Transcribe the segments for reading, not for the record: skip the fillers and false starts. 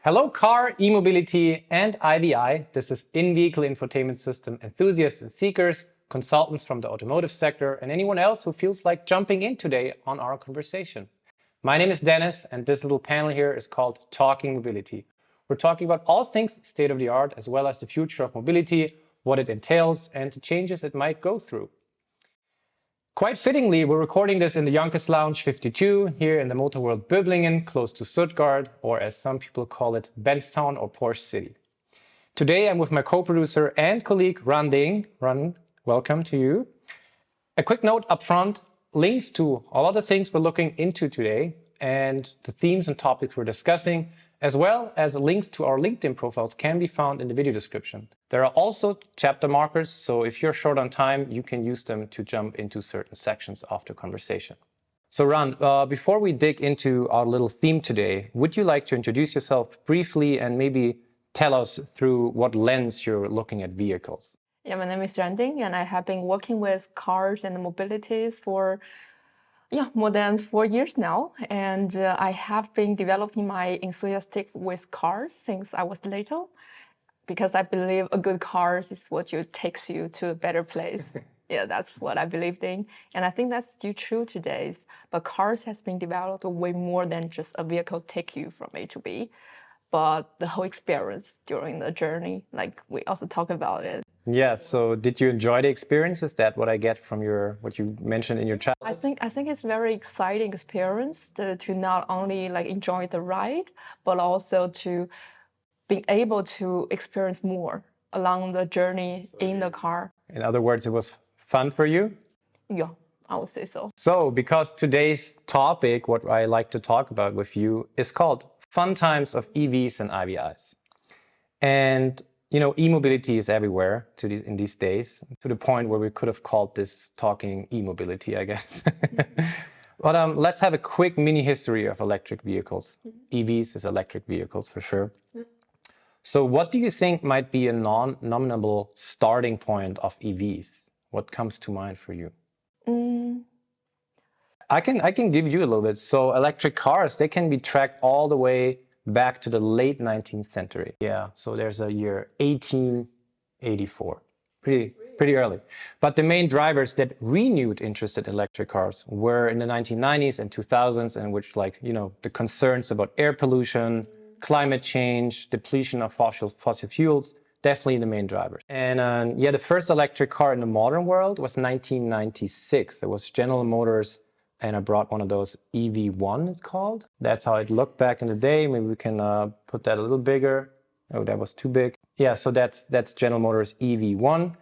Hello car, e-mobility and IVI. This is in-vehicle infotainment system enthusiasts and seekers, consultants from the automotive sector and anyone else who feels like jumping in today on our conversation. My name is Dennis and this little panel here is called Talking Mobility. We're talking about all things state-of-the-art as well as the future of mobility, what it entails and the changes it might go through. Quite fittingly, we're recording this in the Yonkers Lounge 52 here in the motor world Böblingen, close to Stuttgart, or as some people call it, Benztown or Porsche City. Today I'm with my co-producer and colleague Ran Ding. Ran, welcome to you. A quick note up front, links to all of the things we're looking into today and the themes and topics we're discussing, as well as links to our LinkedIn profiles can be found in the video description. There are also chapter markers, so if you're short on time, you can use them to jump into certain sections of the conversation. So Ran, before we dig into our little theme today, would you like to introduce yourself briefly and maybe tell us through what lens you're looking at vehicles? Yeah, my name is Randing, and I have been working with cars and mobilities for more than 4 years now. And I have been developing my enthusiastic with cars since I was little, because I believe a good car is what takes you to a better place. Yeah, that's what I believed in. And I think that's still true today. But cars has been developed way more than just a vehicle take you from A to B, but the whole experience during the journey, like we also talk about it. Yeah, so did you enjoy the experience? Is that what I get from what you mentioned in your chat? I think it's very exciting experience to not only like enjoy the ride, but also to be able to experience more along the journey in the car. In other words, it was fun for you? Yeah, I would say so. So, because today's topic, what I like to talk about with you, is called Fun Times of EVs and IVIs. And you know, e-mobility is everywhere in these days, to the point where we could have called this talking e-mobility, I guess. But let's have a quick mini history of electric vehicles. EVs is electric vehicles for sure. So what do you think might be a nominal starting point of EVs? What comes to mind for you? I can give you a little bit. So electric cars, they can be tracked all the way back to the late 19th century. Yeah, so there's a year 1884, pretty early. But the main drivers that renewed interest in electric cars were in the 1990s and 2000s, in which, like, you know, the concerns about air pollution, climate change, depletion of fossil fuels, definitely the main drivers. And yeah, the first electric car in the modern world was 1996. There was General Motors, and I brought one of those EV1, it's called. That's how it looked back in the day. Maybe we can put that a little bigger. Oh, that was too big. Yeah, so that's General Motors EV1.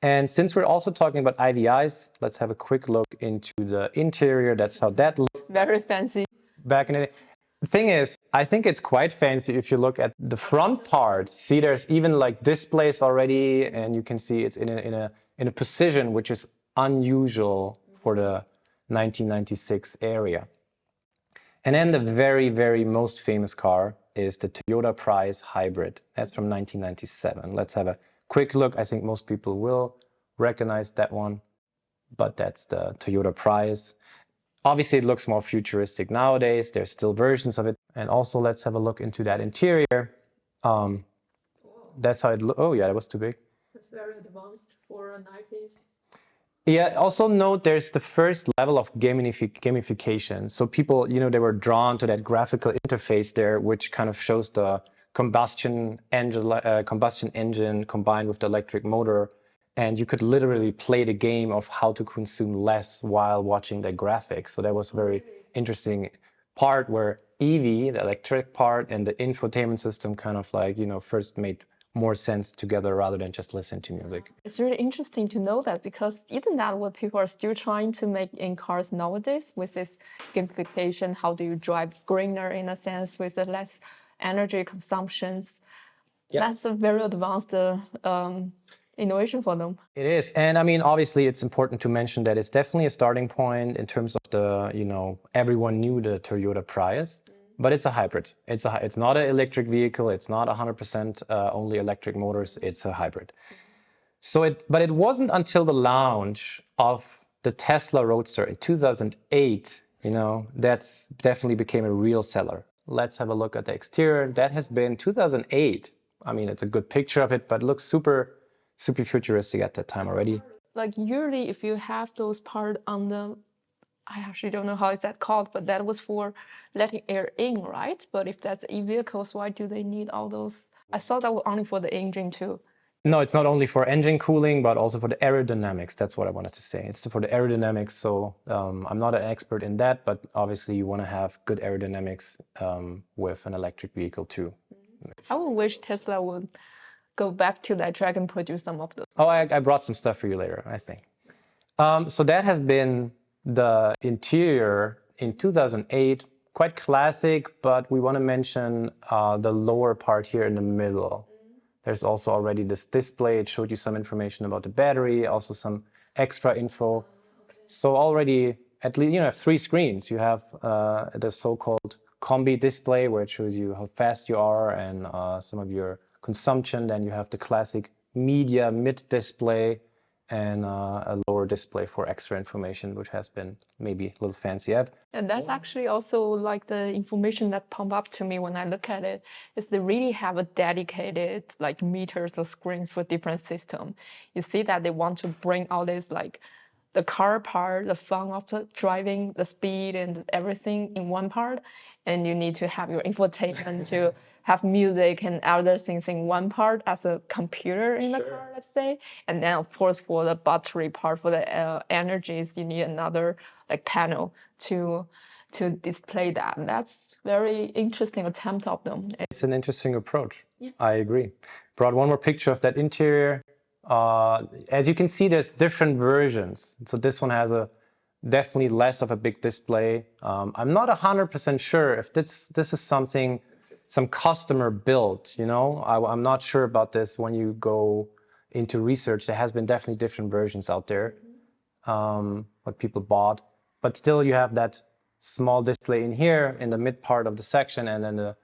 And since we're also talking about IVIs, let's have a quick look into the interior. That's how that looked. Very fancy. Back in the day. The thing is, I think it's quite fancy if you look at the front part. See, there's even like displays already, and you can see it's in a position which is unusual for the 1996 area. And then the very, very most famous car is the Toyota Prius Hybrid. That's from 1997. Let's have a quick look. I think most people will recognize that one, but that's the Toyota Prius. Obviously, it looks more futuristic nowadays. There's still versions of it. And also, let's have a look into that interior. That's how it looks. Oh yeah, that was too big. It's very advanced for a 90s. Yeah, also note there's the first level of gamification. So people, you know, they were drawn to that graphical interface there, which kind of shows the combustion engine combined with the electric motor. And you could literally play the game of how to consume less while watching the graphics. So that was a very interesting part where EV, the electric part, and the infotainment system kind of like, you know, first made more sense together rather than just listen to music. It's really interesting to know that, because isn't that what people are still trying to make in cars nowadays with this gamification? How do you drive greener in a sense with less energy consumptions? Yeah. That's a very advanced innovation for them. It is. And I mean, obviously it's important to mention that it's definitely a starting point in terms of the, you know, everyone knew the Toyota Prius. But it's a hybrid. It's not an electric vehicle. It's not 100% only electric motors. It's a hybrid. But it wasn't until the launch of the Tesla Roadster in 2008, you know, that's definitely became a real seller. let's have a look at the exterior. That has been 2008. I mean, it's a good picture of it, but it looks super futuristic at that time already. Like usually if you have those part on the, I actually don't know how is that called, but that was for letting air in, right? But if that's e-vehicles, why do they need all those? I thought that was only for the engine too. No, it's not only for engine cooling, but also for the aerodynamics. That's what I wanted to say. It's for the aerodynamics. So I'm not an expert in that, but obviously you want to have good aerodynamics with an electric vehicle too. I would wish Tesla would go back to that track and produce some of those. Oh, I brought some stuff for you later, I think. So that has been the interior in 2008. Quite classic, but we want to mention the lower part here in the middle. There's also already this display. It showed you some information about the battery, also some extra info. So already, at least, you have 3 screens. You have the so-called combi display, where it shows you how fast you are and some of your consumption. Then you have the classic media mid display and a lower display for extra information, which has been maybe a little fancy. And that's actually also like the information that pump up to me when I look at it, is they really have a dedicated like meters or screens for different system. You see that they want to bring all this like the car part, the fun of the driving, the speed and everything in one part. And you need to have your infotainment to have music and other things in one part as a computer in the car, let's say. And then of course for the battery part, for the energies, you need another like panel to display that. And that's very interesting attempt of them. It's an interesting approach. Yeah. I agree. Brought one more picture of that interior. As you can see, there's different versions. So this one has a definitely less of a big display. I'm not 100% sure if this is something some customer built, I'm not sure about this. When you go into research, there has been definitely different versions out there, what people bought. But still you have that small display in here in the mid part of the section, and then the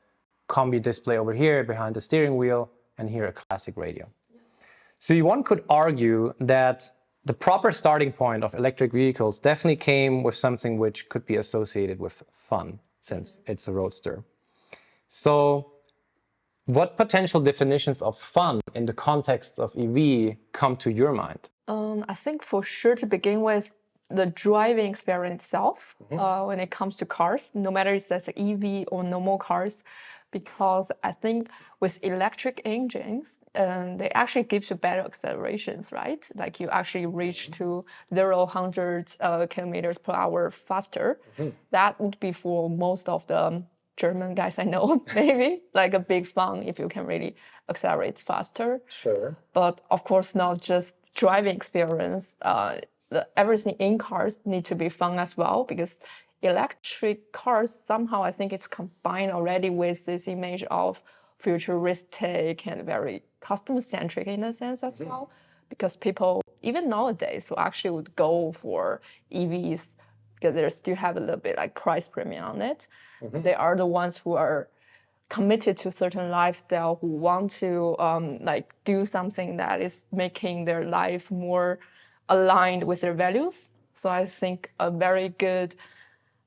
combi display over here behind the steering wheel, and here a classic radio. So one could argue that the proper starting point of electric vehicles definitely came with something which could be associated with fun, since it's a roadster. So what potential definitions of fun in the context of EV come to your mind? I think for sure to begin with, the driving experience itself, when it comes to cars, no matter if that's EV or normal cars, because I think with electric engines, they actually give you better accelerations, right? Like you actually reach to 0-100 kilometers per hour faster. That would be for most of the German guys I know, maybe like a big fun if you can really accelerate faster. Sure. But of course, not just driving experience. Everything in cars need to be fun as well, because electric cars somehow I think it's combined already with this image of futuristic and very customer-centric in a sense as well, because people even nowadays who actually would go for EVs because they still have a little bit like price premium on it. They are the ones who are committed to certain lifestyle, who want to like do something that is making their life more aligned with their values. So I think a very good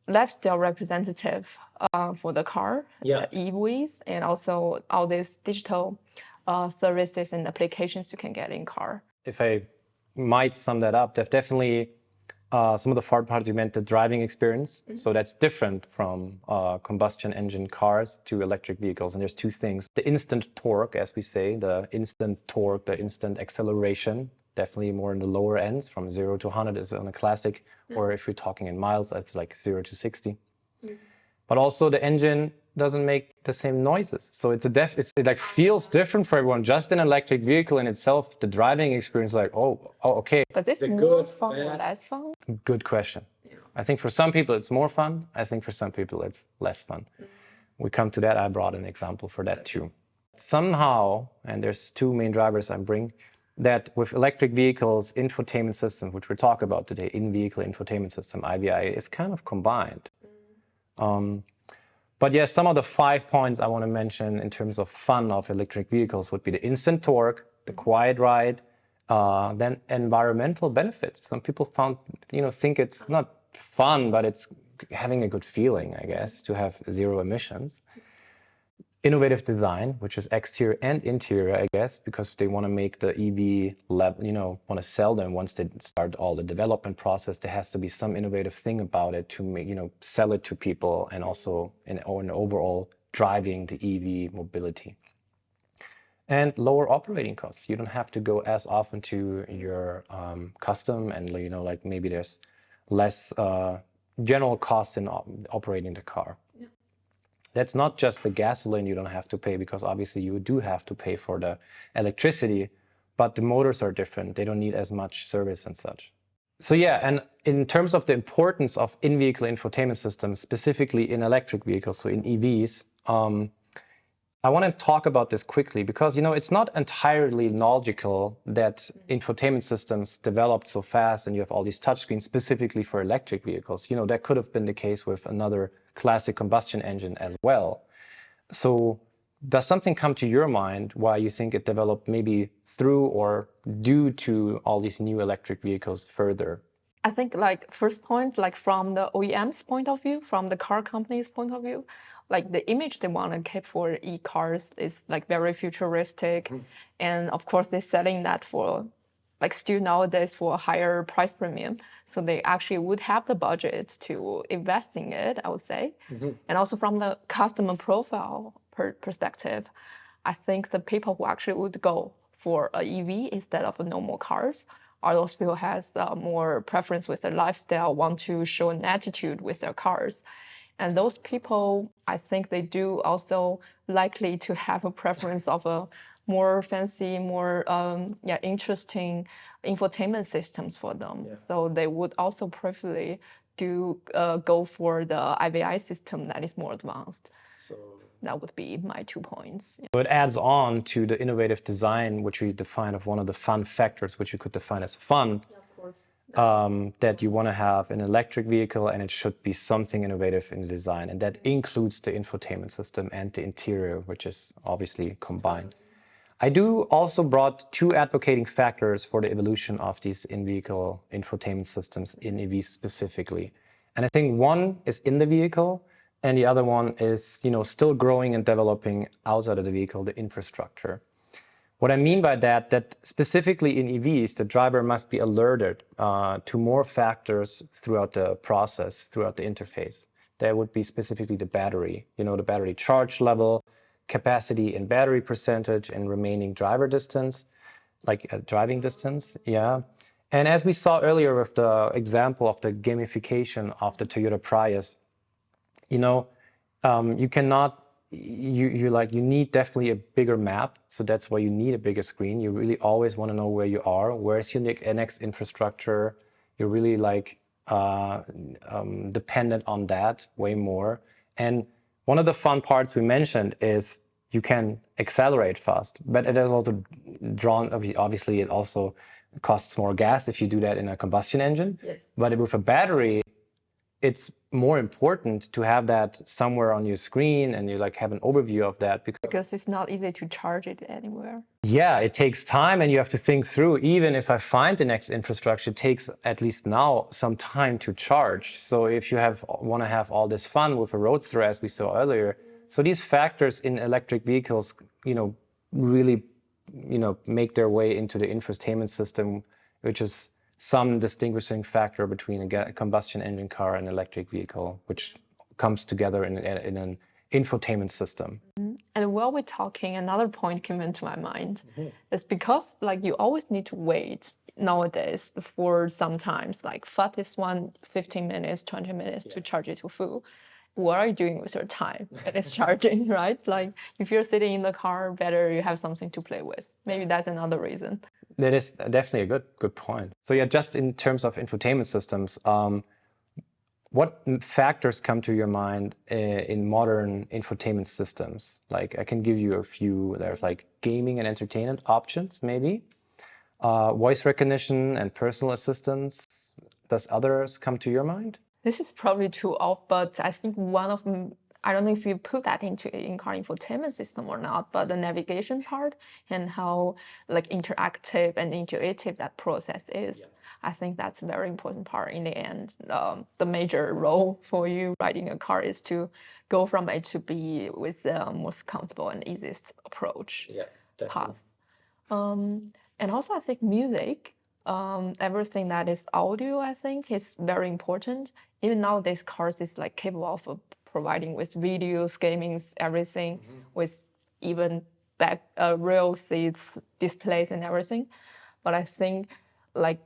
lifestyle representative for the car, the EVs, and also all these digital services and applications you can get in car. If I might sum that up, there's definitely some of the fun parts you meant the driving experience. So that's different from combustion engine cars to electric vehicles. And there's 2 things. The instant torque, as we say, the instant torque, the instant acceleration, definitely more in the lower ends, from 0 to 100 is on a classic, or if you're talking in miles, it's like 0 to 60. But also the engine doesn't make the same noises. So it like feels different for everyone. Just an electric vehicle in itself, the driving experience, like, oh okay. But it's more fun or less fun? Good question. I think for some people it's more fun. I think for some people it's less fun. We come to that. I brought an example for that too. Somehow, and there's 2 main drivers I bring, that with electric vehicles, infotainment system, which we're talking about today, in-vehicle infotainment system, IVI, is kind of combined. But yes, some of the 5 points I want to mention in terms of fun of electric vehicles would be the instant torque, the quiet ride, then environmental benefits. Some people think it's not fun, but it's having a good feeling, I guess, to have zero emissions. Innovative design, which is exterior and interior, I guess, because they want to make the EV lab, want to sell them once they start all the development process. There has to be some innovative thing about it to make, sell it to people, and also in overall driving the EV mobility. And lower operating costs. You don't have to go as often to your custom, and like maybe there's less general costs in operating the car. Yeah. That's not just the gasoline you don't have to pay, because obviously you do have to pay for the electricity, but the motors are different. They don't need as much service and such. So yeah, and in terms of the importance of in-vehicle infotainment systems, specifically in electric vehicles, so in EVs, I want to talk about this quickly because, it's not entirely logical that infotainment systems developed so fast and you have all these touchscreens specifically for electric vehicles. That could have been the case with another classic combustion engine as well. So does something come to your mind why you think it developed maybe through or due to all these new electric vehicles further? I think first point, from the OEM's point of view, from the car company's point of view, the image they want to keep for e-cars is very futuristic. And of course they're selling that for still nowadays for a higher price premium. So they actually would have the budget to invest in it, I would say. And also from the customer profile perspective, I think the people who actually would go for an EV instead of normal cars are those people who has more preference with their lifestyle, want to show an attitude with their cars. And those people, I think they do also likely to have a preference of a more fancy, more interesting infotainment systems for them. Yeah. So they would also preferably go for the IVI system that is more advanced. So that would be my 2 points. Yeah. So it adds on to the innovative design, which we define of one of the fun factors, which you could define as fun. Yeah, of course. That you want to have an electric vehicle, and it should be something innovative in the design. And that includes the infotainment system and the interior, which is obviously combined. I do also brought 2 advocating factors for the evolution of these in-vehicle infotainment systems in EVs specifically. And I think one is in the vehicle, and the other one is, still growing and developing outside of the vehicle, the infrastructure. What I mean by that specifically in EVs, the driver must be alerted to more factors throughout the process, throughout the interface. That would be specifically the battery, the battery charge level, capacity and battery percentage, and remaining driver distance, driving distance, yeah. And as we saw earlier with the example of the gamification of the Toyota Prius, you cannot, you need definitely a bigger map. So that's why you need a bigger screen. You really always want to know where you are. Where's your next infrastructure? You're really dependent on that way more. And one of the fun parts we mentioned is you can accelerate fast, but it is also obviously it also costs more gas if you do that in a combustion engine. Yes. But with a battery, it's more important to have that somewhere on your screen and you have an overview of that because it's not easy to charge it anywhere. Yeah, it takes time and you have to think through. Even if I find the next infrastructure, it takes at least now some time to charge. So if you want to have all this fun with a Roadster, as we saw earlier, so these factors in electric vehicles, really, make their way into the infotainment system, which is some distinguishing factor between a combustion engine car and electric vehicle, which comes together in an infotainment system. And while we're talking, another point came into my mind. It's because you always need to wait nowadays for sometimes fastest one 15 minutes, 20 minutes to charge it to full. What are you doing with your time when it's charging, right? If you're sitting in the car, better you have something to play with. Maybe that's another reason. That is definitely a good point. So yeah, just in terms of infotainment systems, what factors come to your mind in modern infotainment systems? I can give you a few. There's gaming and entertainment options, maybe. Voice recognition and personal assistance. Does others come to your mind? This is probably too off, but I think one of them I don't know if you put that into in-car infotainment system or not, but the navigation part and how like interactive and intuitive that process is. I think that's a very important part in the end. The major role for you riding a car is to go from A to B with the most comfortable and easiest approach path. And also I think music, everything that is audio, I think is very important. Even nowadays, cars is like capable of providing with videos, gaming, everything, with even back real seats, displays, and everything. But I think like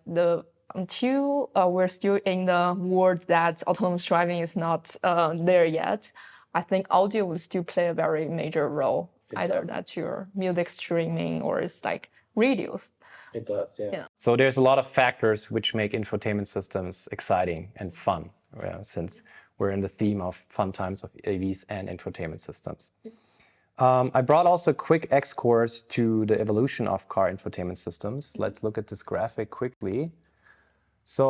until we're still in the world that autonomous driving is not there yet, I think audio will still play a very major role. Either that's your music streaming or it's like radios. It does, yeah. So there's a lot of factors which make infotainment systems exciting and fun, since we're in the theme of fun times of EVs and infotainment systems. I brought also a quick X-course to the evolution of car infotainment systems. Let's look at this graphic quickly. So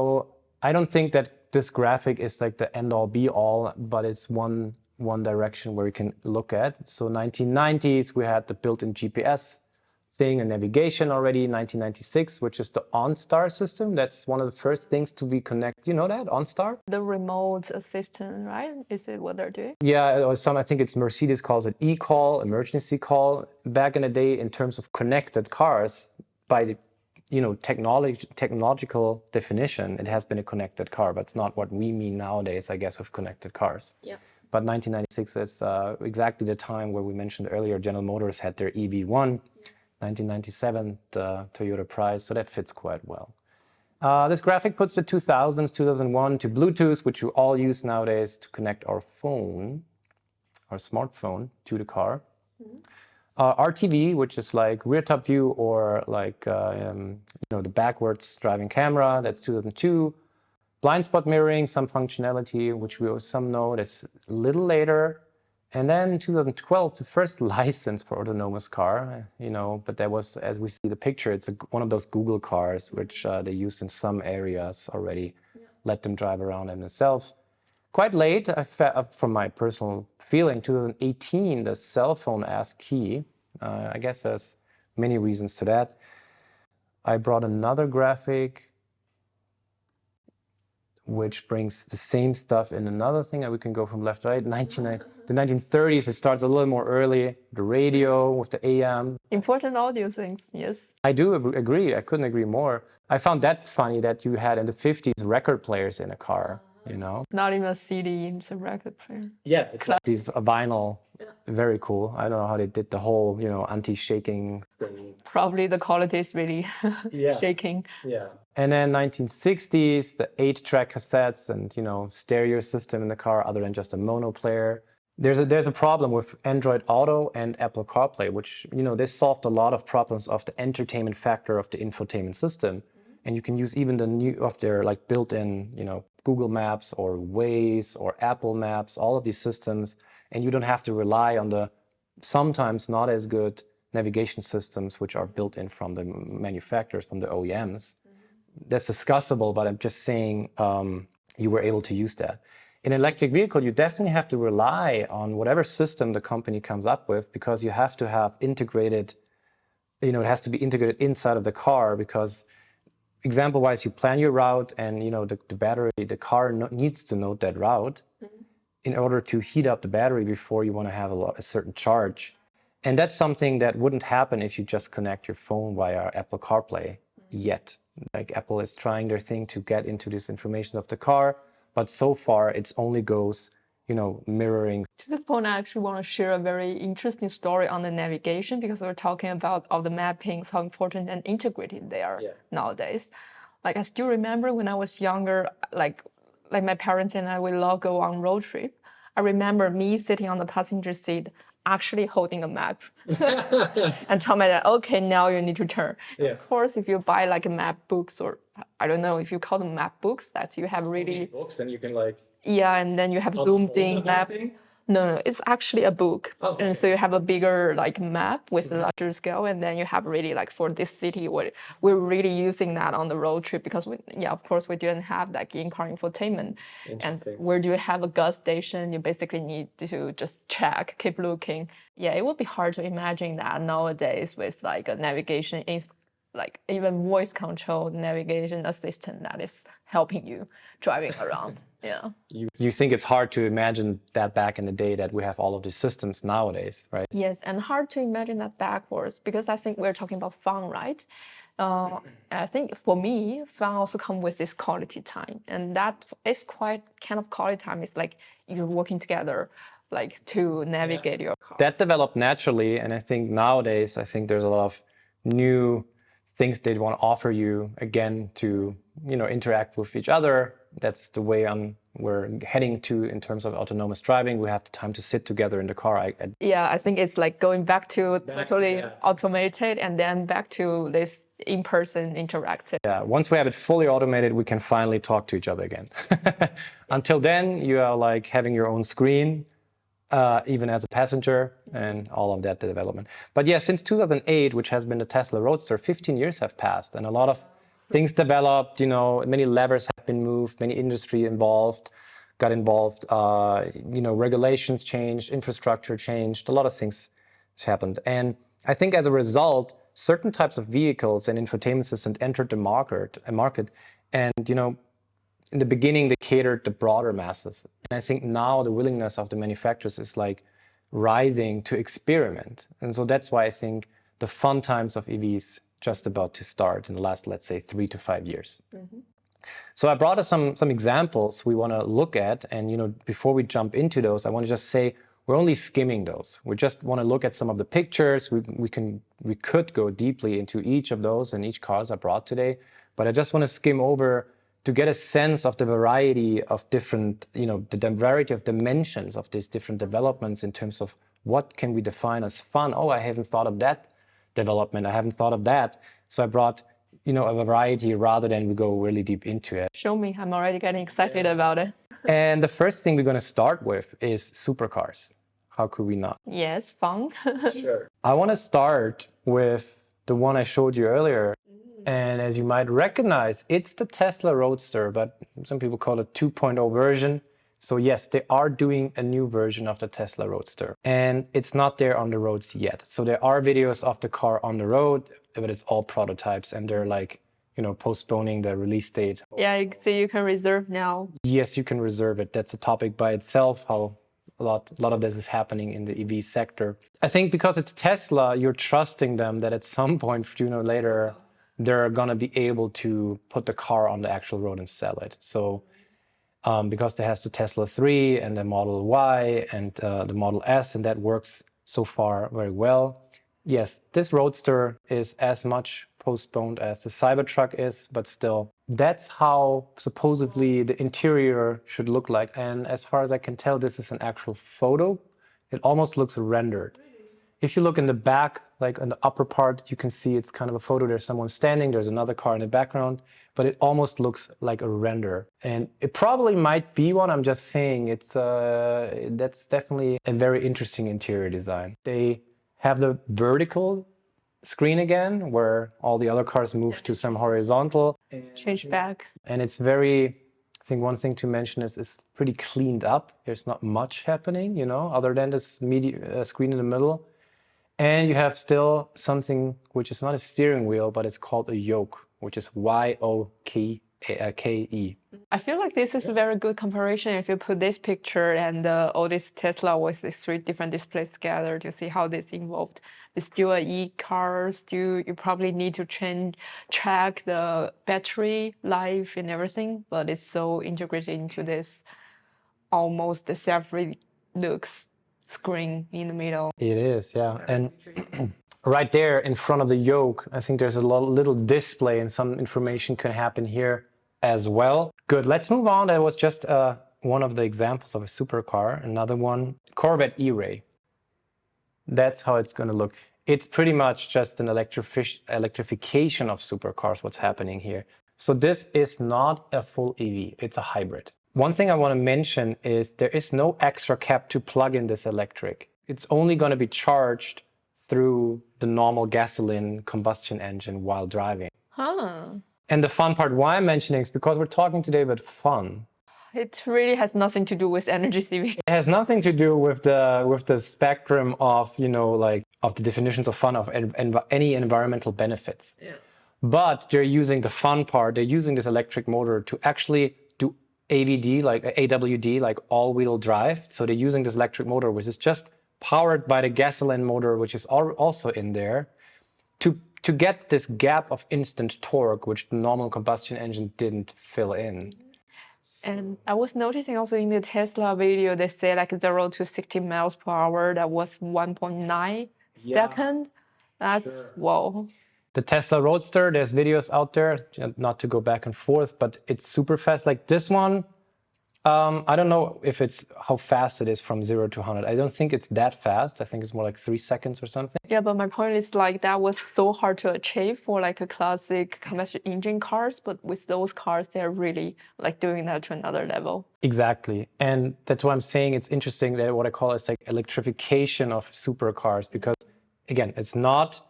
I don't think that this graphic is like the end-all be-all, but it's one direction where you can look at. So 1990s, we had the built-in GPS thing and navigation already. 1996, which is the OnStar system. That's one of the first things to be connected. You know that, OnStar? The remote assistant, right? Is it what they're doing? Yeah, or I think it's Mercedes calls it e-call, emergency call. Back in the day, in terms of connected cars, by the technological definition, it has been a connected car, but it's not what we mean nowadays, I guess, with connected cars. Yeah. But 1996 is exactly the time where we mentioned earlier, General Motors had their EV1. 1997, the Toyota Prius, so that fits quite well. This graphic puts the 2000s, 2001 to Bluetooth, which we all use nowadays to connect our phone, our smartphone, to the car. RTV, which is like rear top view or like the backwards driving camera, that's 2002. Blind spot mirroring, some functionality, which we some know, that's a little later. And then 2012, the first license for autonomous car, but that was, as we see the picture, it's one of those Google cars, which they used in some areas already, let them drive around themselves. Quite late, from my personal feeling, 2018, the cell phone ask key. I guess there's many reasons to that. I brought another graphic which brings the same stuff in another thing, and we can go from left to right. The 1930s, it starts a little more early. The radio with the AM. Important audio things, yes. I do agree. I couldn't agree more. I found that funny that you had in the 50s record players in a car, Not even a CD, it's a record player. Yeah. These vinyl, very cool. I don't know how they did the whole, anti-shaking thing. Probably the quality is really shaking. Yeah. And then 1960s, the 8-track cassettes and, stereo system in the car other than just a mono player. There's a problem with Android Auto and Apple CarPlay, which, they solved a lot of problems of the entertainment factor of the infotainment system. And you can use even the new of their like built-in, Google Maps or Waze or Apple Maps, all of these systems. And you don't have to rely on the sometimes not as good navigation systems which are built in from the manufacturers, from the OEMs. That's discussable, but I'm just saying you were able to use that. In an electric vehicle, you definitely have to rely on whatever system the company comes up with, because you have to have integrated, it has to be integrated inside of the car, because example-wise, you plan your route and the battery, the car needs to know that route in order to heat up the battery before you want to have a certain charge. And that's something that wouldn't happen if you just connect your phone via Apple CarPlay yet. Like Apple is trying their thing to get into this information of the car, but so far it only goes, mirroring. To this point, I actually want to share a very interesting story on the navigation, because we're talking about all the mappings, how important and integrated they are nowadays. Like I still remember when I was younger, like my parents and I, we love go on road trip. I remember me sitting on the passenger seat, actually holding a map and tell my dad, okay, now you need to turn. Of course, if you buy like map books, or I don't know if you call them map books, that you have really books and you can like and then you have zoomed in maps. No, it's actually a book. Okay. And so you have a bigger like map with a larger scale, and then you have really like for this city, we're really using that on the road trip because of course we didn't have like in-car infotainment. And where do you have a gas station? You basically need to just check, keep looking. Yeah, it would be hard to imagine that nowadays with like a navigation like even voice control navigation assistant that is helping you driving around. Yeah. You think it's hard to imagine that back in the day that we have all of these systems nowadays, right? Yes, and hard to imagine that backwards because I think we're talking about fun, right? I think for me, fun also comes with this quality time, and that is quite kind of quality time. It's like you're working together, like to navigate your car. That developed naturally, and I think nowadays, there's a lot of new things they want to offer you again to interact with each other. That's the way we're heading to in terms of autonomous driving. We have the time to sit together in the car. I think it's like going back to totally automated and then back to this in-person interactive. Yeah, once we have it fully automated, we can finally talk to each other again. Until then, you are like having your own screen, even as a passenger, and all of that development. But yeah, since 2008, which has been the Tesla Roadster, 15 years have passed, and a lot of things developed, many levers have been moved, many industry got involved, regulations changed, infrastructure changed, a lot of things happened. And I think as a result, certain types of vehicles and infotainment systems entered the market, and in the beginning, they catered the broader masses. And I think now the willingness of the manufacturers is like rising to experiment. And so that's why I think the fun times of EVs just about to start in the last, let's say, 3 to 5 years. Mm-hmm. So I brought us some examples we want to look at. And before we jump into those, I want to just say we're only skimming those. We just want to look at some of the pictures. We could go deeply into each of those and each cars I brought today. But I just want to skim over to get a sense of the variety of different, the variety of dimensions of these different developments in terms of what can we define as fun. Oh, I haven't thought of that development. I haven't thought of that. So I brought, a variety rather than we go really deep into it. Show me, I'm already getting excited about it. And the first thing we're going to start with is supercars. How could we not? Yes, fun. Sure. I want to start with the one I showed you earlier. And as you might recognize, it's the Tesla Roadster, but some people call it 2.0 version. So yes, they are doing a new version of the Tesla Roadster, and it's not there on the roads yet. So there are videos of the car on the road, but it's all prototypes, and they're like, postponing the release date. Yeah, so you can reserve now. Yes, you can reserve it. That's a topic by itself, how a lot of this is happening in the EV sector. I think because it's Tesla, you're trusting them that at some point, later, they're going to be able to put the car on the actual road and sell it. So because they have the Tesla 3 and the Model Y and the Model S, and that works so far very well. Yes, this Roadster is as much postponed as the Cybertruck is, but still, that's how supposedly the interior should look like. And as far as I can tell, this is an actual photo. It almost looks rendered. If you look in the back, like in the upper part, you can see it's kind of a photo. There's someone standing, there's another car in the background, but it almost looks like a render. And it probably might be one, I'm just saying, that's definitely a very interesting interior design. They have the vertical screen again, where all the other cars move to some horizontal. Change back. And it's very, I think one thing to mention is it's pretty cleaned up. There's not much happening, other than this screen in the middle. And you have still something which is not a steering wheel, but it's called a yoke, which is Y-O-K-E. I feel like this is a very good comparison if you put this picture and all this Tesla with these 3 different displays together to see how this evolved. It's still an e-car, you probably need to track the battery life and everything, but it's so integrated into this almost self-looks screen in the middle. It is, yeah. And right there in front of the yoke, I think there's a little display and some information can happen here as well. Good, let's move on. That was just one of the examples of a supercar. Another one, Corvette E-Ray. That's how it's going to look. It's pretty much just an electrification of supercars, what's happening here. So this is not a full EV, it's a hybrid. One thing I want to mention is there is no extra cap to plug in this electric. It's only going to be charged through the normal gasoline combustion engine while driving. Huh. And the fun part why I'm mentioning is because we're talking today about fun. It really has nothing to do with energy saving. It has nothing to do with the spectrum of, like of the definitions of fun of any environmental benefits. Yeah. But they're using the fun part. They're using this electric motor to actually do AVD, like AWD, like all-wheel drive. So they're using this electric motor, which is just powered by the gasoline motor, which is also in there, to get this gap of instant torque, which the normal combustion engine didn't fill in. And I was noticing also in the Tesla video, they say like 0 to 60 miles per hour, that was 1.9 second. That's, whoa. The Tesla Roadster, there's videos out there, not to go back and forth, but it's super fast. Like this one, I don't know if it's how fast it is from 0 to 100. I don't think it's that fast. I think it's more like 3 seconds or something. Yeah, but my point is like that was so hard to achieve for like a classic combustion engine cars, but with those cars, they're really like doing that to another level. Exactly. And that's why I'm saying it's interesting that what I call is like electrification of supercars, because again, it's not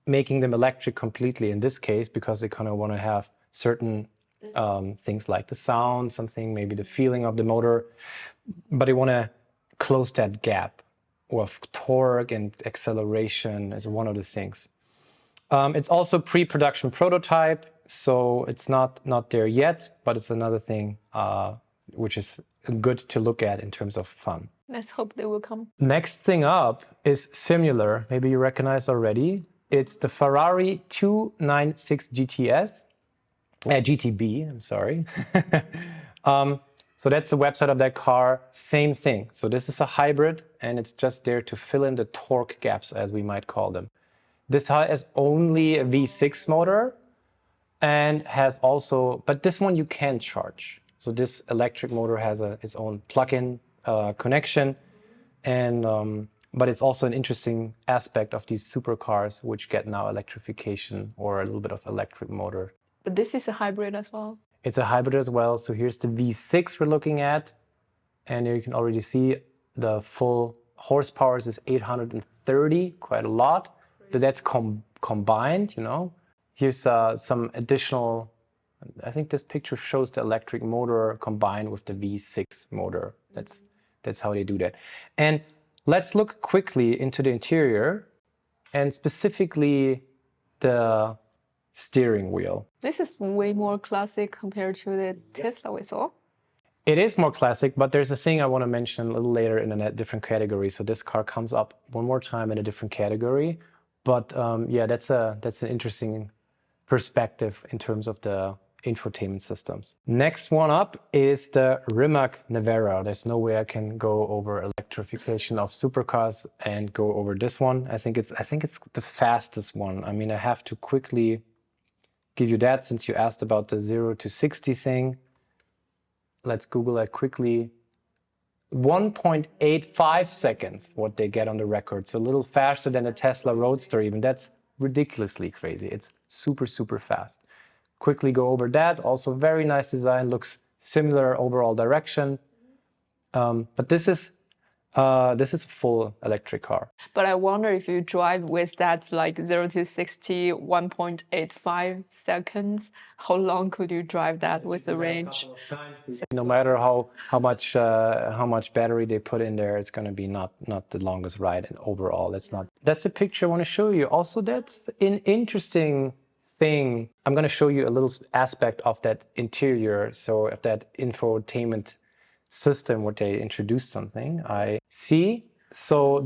making them electric completely in this case, because they kind of want to have certain things like the sound, something, maybe the feeling of the motor, but they want to close that gap of torque and acceleration as one of the things. It's also pre-production prototype, so it's not there yet, but it's another thing which is good to look at in terms of fun. Let's hope they will come. Next thing up is similar, maybe you recognize already. It's the Ferrari 296 GTS. GTB, I'm sorry. So that's the website of that car, same thing. So this is a hybrid and it's just there to fill in the torque gaps, as we might call them. This has only a V6 motor and has also, but this one you can charge. So this electric motor has its own plug-in connection, and but it's also an interesting aspect of these supercars which get now electrification or a little bit of electric motor. But this is a hybrid as well. It's a hybrid as well. So here's the V6 we're looking at. And here you can already see the full horsepower is 830, quite a lot. But that's combined, Here's some additional, I think this picture shows the electric motor combined with the V6 motor. That's how they do that. And let's look quickly into the interior and specifically the steering wheel. This is way more classic compared to the Tesla we saw. It is more classic, but there's a thing I want to mention a little later in a different category. So this car comes up one more time in a different category. But yeah, that's an interesting perspective in terms of the infotainment systems. Next one up is the Rimac Nevera. There's no way I can go over electrification of supercars and go over this one. I think it's the fastest one. I mean, I have to quickly give you that since you asked about the 0 to 60 thing. Let's Google that quickly. 1.85 seconds what they get on the record. So a little faster than the Tesla Roadster even. That's ridiculously crazy. It's super, super fast. Quickly go over that. Also very nice design. Looks similar overall direction. But this is a full electric car. But I wonder if you drive with that like 0 to 60, 1.85 seconds, how long could you drive that with the range? No matter how much battery they put in there, it's going to be not the longest ride. And overall, that's a picture I want to show you. Also, that's an interesting thing. I'm going to show you a little aspect of that interior. So of that infotainment system where they introduced something. I see. So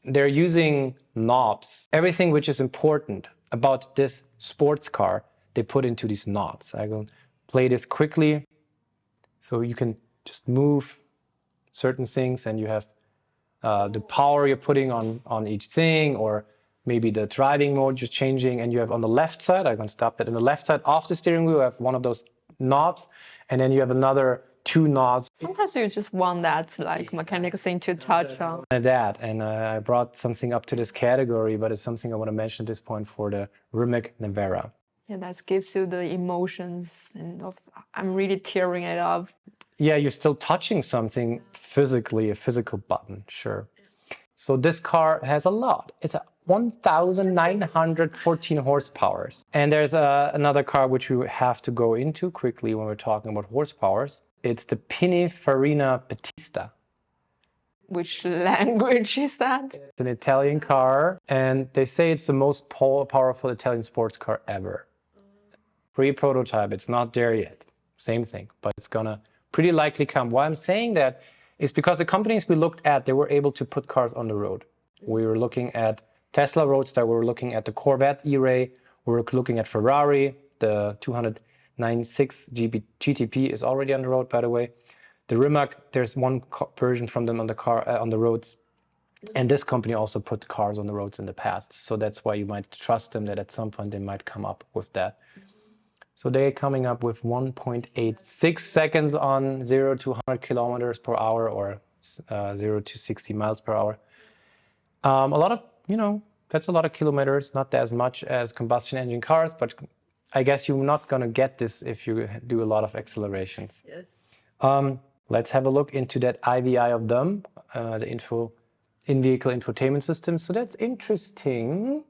they're using knobs. Everything which is important about this sports car, they put into these knobs. I will play this quickly. So you can just move certain things and you have the power you're putting on each thing, or maybe the driving mode just changing. And you have on the left side, I'm going to stop it. On the left side of the steering wheel, you have one of those knobs, and then you have another 2 knobs. Sometimes you just want that like mechanical thing to touch on. And I brought something up to this category, but it's something I want to mention at this point for the Rimac Nevera. And that gives you the emotions and I'm really tearing it up. Yeah, you're still touching something physically, a physical button, sure. So this car has a lot. It's a 1,914 horsepower. And there's another car which we have to go into quickly when we're talking about horsepowers. It's the Pininfarina Battista. Which language is that? It's an Italian car, and they say it's the most powerful Italian sports car ever. Pre-prototype, it's not there yet. Same thing, but it's gonna pretty likely come. Why I'm saying that is because the companies we looked at, they were able to put cars on the road. We were looking at Tesla Roadster, we were looking at the Corvette E-Ray, we were looking at Ferrari, the 296 GTP is already on the road, by the way. The Rimac, there's one version from them on the roads. And this company also put cars on the roads in the past. So that's why you might trust them that at some point they might come up with that. So they're coming up with 1.86 seconds on 0 to 100 kilometers per hour or 0 to 60 miles per hour. A lot of, that's a lot of kilometers, not as much as combustion engine cars, but I guess you're not going to get this if you do a lot of accelerations. Yes. Let's have a look into that IVI of them, the in-vehicle infotainment system. So that's interesting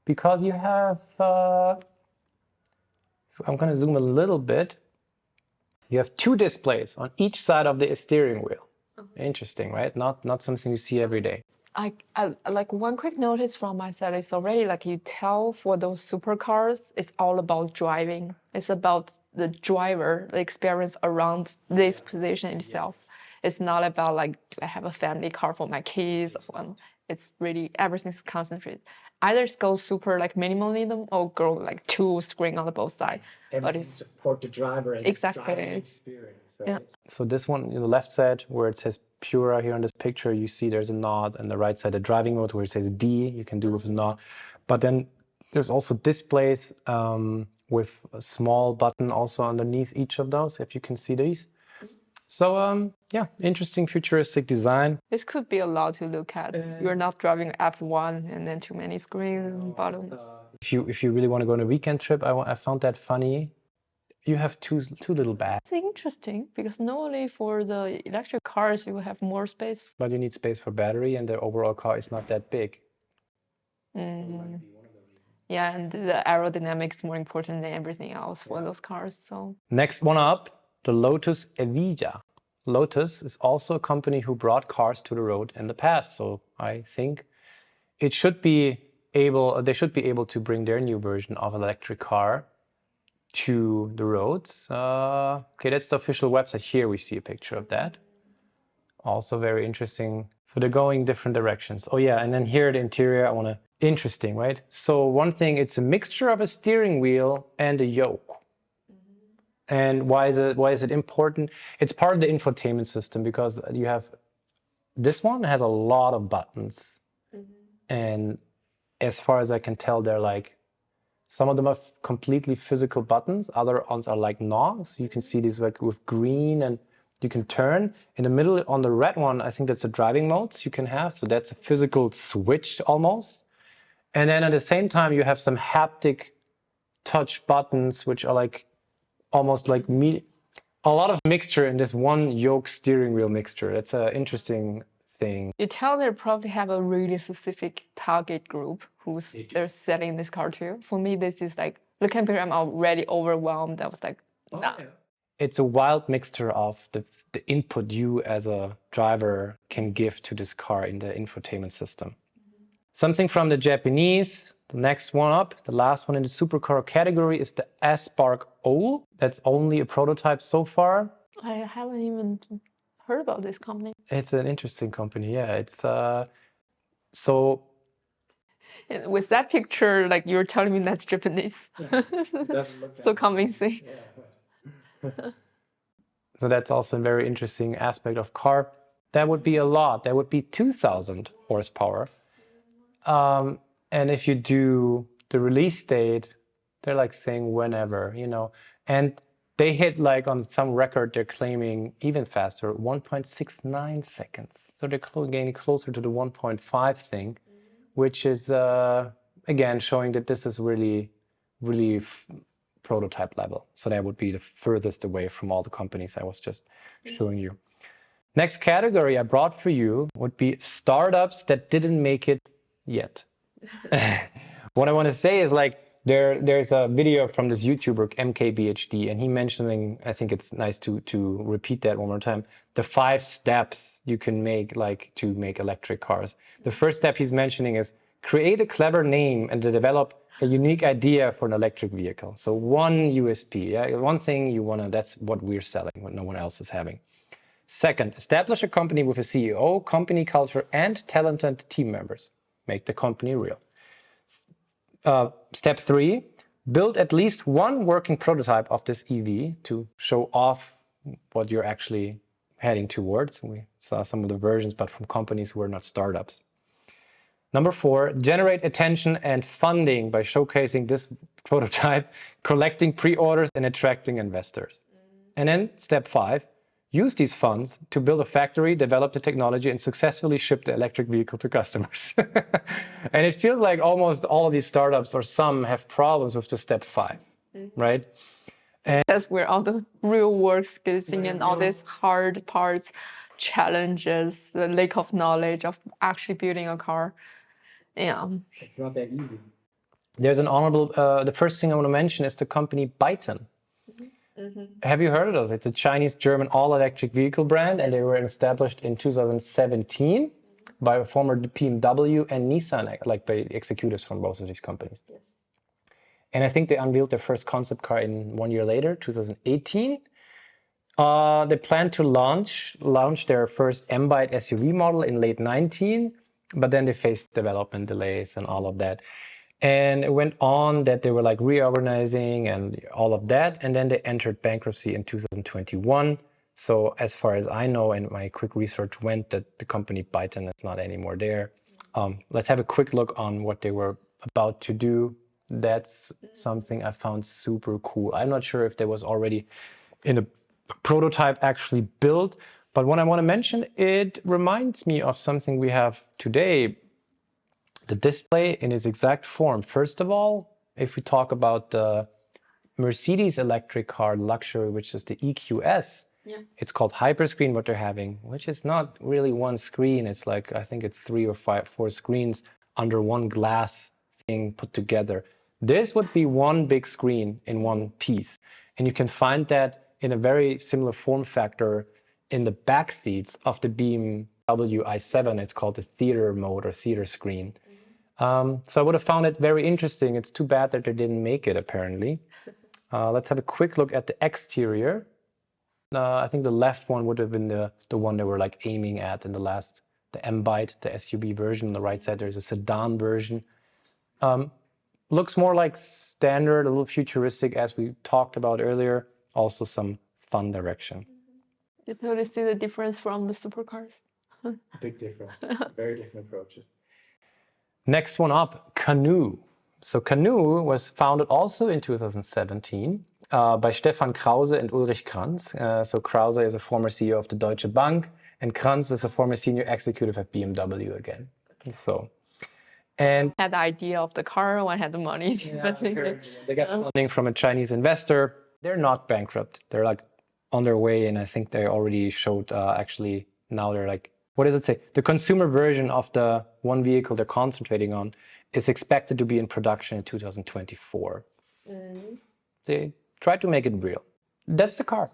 because you have, I'm going to zoom a little bit. You have two displays on each side of the steering wheel. Interesting, right? Not something you see every day. I like one quick notice from my side is already like you tell for those supercars, it's all about driving. It's about the driver, the experience around this position itself. It's not about like, do I have a family car for my kids? It's really everything's concentrated. Either go super like minimalism or go like two screen on the both sides. Everything but support the driver and driving experience. Right? Yeah. So this one, the left side where it says Pura here on this picture, you see there's a nod, and the right side, the driving mode where it says D, you can do with a nod. But then there's also displays with a small button also underneath each of those, if you can see these. So yeah, interesting futuristic design. This could be a lot to look at. You're not driving F1 and then too many screens, buttons. If you really want to go on a weekend trip, I found that funny. You have two little bags. It's interesting because normally for the electric cars you have more space. But you need space for battery, and the overall car is not that big. Mm. Yeah, and the aerodynamics is more important than everything else for those cars. So next one up, the Lotus Evija. Lotus is also a company who brought cars to the road in the past. So I think they should be able to bring their new version of electric car to the roads. Okay, that's the official website. Here we see a picture of that. Also very interesting. So they're going different directions. Oh yeah, and then here the interior, interesting, right? So one thing, it's a mixture of a steering wheel and a yoke. And why is it important? It's part of the infotainment system because you have, this one has a lot of buttons. And as far as I can tell, they're like, some of them are completely physical buttons. Other ones are like knobs. You can see these like with green, and you can turn. In the middle on the red one, I think that's a driving modes you can have. So that's a physical switch almost. And then at the same time, you have some haptic touch buttons, which are like almost like a lot of mixture in this one yoke steering wheel mixture. That's an interesting thing. You tell they probably have a really specific target group who's they're selling this car to. For me, this is like, look at me, I'm already overwhelmed. I was like, nah. Yeah. It's a wild mixture of the input you as a driver can give to this car in the infotainment system. Something from the Japanese. The next one up, the last one in the supercar category, is the Aspark Owl. That's only a prototype so far. I haven't even heard about this company. It's an interesting company, yeah. It's so. With that picture, like you're telling me that's Japanese. Yeah, so convincing. Yeah. So that's also a very interesting aspect of car. That would be a lot. That would be 2,000 horsepower. And if you do the release date, they're like saying whenever, and they hit like on some record, they're claiming even faster, 1.69 seconds. So they're getting closer to the 1.5 thing, which is, again, showing that this is really really prototype level. So that would be the furthest away from all the companies I was just showing you. Next category I brought for you would be startups that didn't make it yet. What I want to say is like there's a video from this YouTuber MKBHD, and he mentioning, I think it's nice to repeat that one more time, the 5 steps you can make like to make electric cars. The first step he's mentioning is create a clever name and to develop a unique idea for an electric vehicle. So one USP, yeah, one thing you want to, that's what we're selling, what no one else is having. Second, establish a company with a CEO, company culture, and talented team members. Make the company real. Step 3, build at least one working prototype of this EV to show off what you're actually heading towards. We saw some of the versions, but from companies who are not startups. Number 4, generate attention and funding by showcasing this prototype, collecting pre-orders and attracting investors. And then step 5, use these funds to build a factory, develop the technology, and successfully ship the electric vehicle to customers. And it feels like almost all of these startups or some have problems with the step 5, right? And that's where all the real work skills and all these hard parts, challenges, the lack of knowledge of actually building a car. Yeah. It's not that easy. There's an honorable, the first thing I want to mention is the company Byton. Have you heard of it? It's a Chinese-German all-electric vehicle brand, and they were established in 2017 by a former BMW and Nissan, like by executives from both of these companies. Yes. And I think they unveiled their first concept car in 1 year later, 2018. They plan to launch their first M-Byte SUV model in late 19, but then they faced development delays and all of that. And it went on that they were like reorganizing and all of that. And then they entered bankruptcy in 2021. So as far as I know, and my quick research went, that the company Byton is not anymore there. Let's have a quick look on what they were about to do. That's something I found super cool. I'm not sure if there was already in a prototype actually built, but when I want to mention, it reminds me of something we have today. The display in its exact form. First of all, if we talk about the Mercedes electric car luxury, which is the EQS, it's called Hyperscreen, what they're having, which is not really one screen. It's like, I think it's 3 or 4 screens under one glass thing put together. This would be one big screen in one piece. And you can find that in a very similar form factor in the back seats of the BMW i7. It's called the theater mode or theater screen. So I would have found it very interesting. It's too bad that they didn't make it, apparently. Let's have a quick look at the exterior. I think the left one would have been the one they were like aiming at in the last, the M-Byte, the SUV version. On the right side, there's a sedan version. Looks more like standard, a little futuristic, as we talked about earlier. Also some fun direction. You totally see the difference from the supercars. Big difference. Very different approaches. Next one up, Canoo. So Canoo was founded also in 2017 by Stefan Krause and Ulrich Kranz. So Krause is a former CEO of the Deutsche Bank, and Kranz is a former senior executive at BMW again. So, and had the idea of the car, one had the money. They got funding from a Chinese investor. They're not bankrupt. They're like on their way, and I think they already showed actually now they're like, what does it say? The consumer version of the one vehicle they're concentrating on is expected to be in production in 2024. They tried to make it real. That's the car.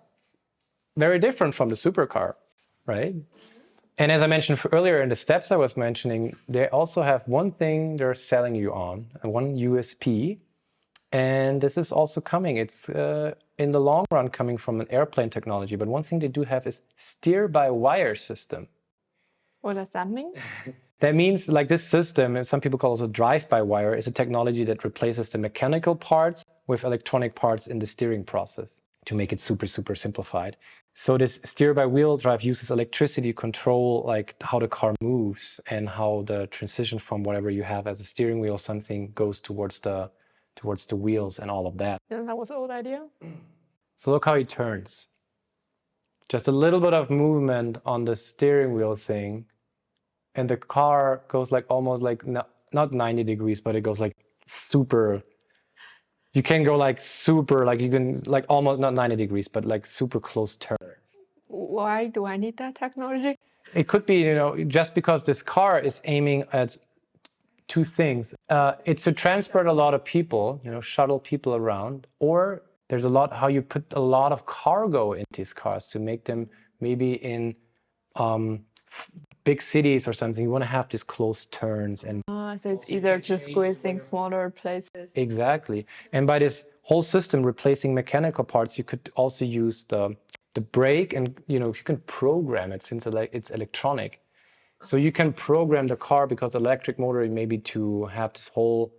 Very different from the supercar, right? And as I mentioned earlier in the steps I was mentioning, they also have one thing they're selling you on, one USP. And this is also coming. It's in the long run coming from an airplane technology. But one thing they do have is steer-by-wire system. What does that mean? That means like this system, some people call it a drive-by-wire, is a technology that replaces the mechanical parts with electronic parts in the steering process to make it super, super simplified. So this steer-by-wheel drive uses electricity to control like how the car moves and how the transition from whatever you have as a steering wheel, something goes towards the wheels and all of that. Yeah, that was an old idea. So look how he turns. Just a little bit of movement on the steering wheel thing, and the car goes like almost like not 90 degrees, but it goes like super You can go like super, like you can like almost not 90 degrees, but like super close turns. Why do I need that technology? It could be, you know, just because this car is aiming at two things. It's to transport a lot of people, you know, shuttle people around, or there's a lot how you put a lot of cargo into these cars to make them maybe in big cities or something. You want to have these close turns and So it's either just squeezing smaller places. exactly. And by this whole system replacing mechanical parts, you could also use the brake, and you know, you can program it since it's electronic. So you can program the car because electric motor maybe to have this whole,